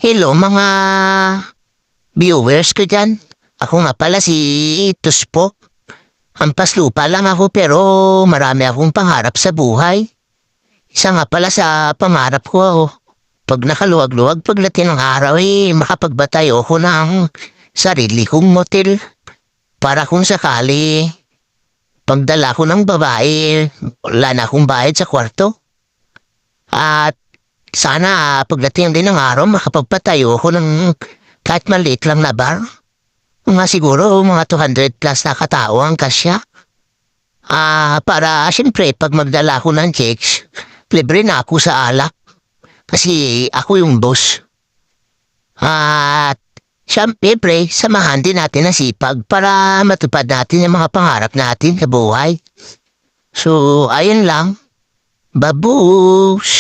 Hello mga viewers ko dyan. Ako nga pala si Tuspo. Hampas lupa lang ako pero marami akong pangarap sa buhay. Isa nga pala sa pangarap ko ako. Pag nakaluwag-luwag pagdating ng araw makapagbatay ako ng sarili kong motel. Para kung sakali pagdala ko ng babae, wala na akong bayad sa kwarto. At sana pagdating din ng araw makapagpatayo ako ng kahit maliit lang na bar. Mga siguro mga 200 plus na katao ang kasya. Para siyempre pag magdala ako ng chicks, libre na ako sa alak. Kasi ako yung boss. At siyempre samahan din natin ang sipag para matupad natin yung mga pangarap natin sa buhay. So ayun lang. Babush!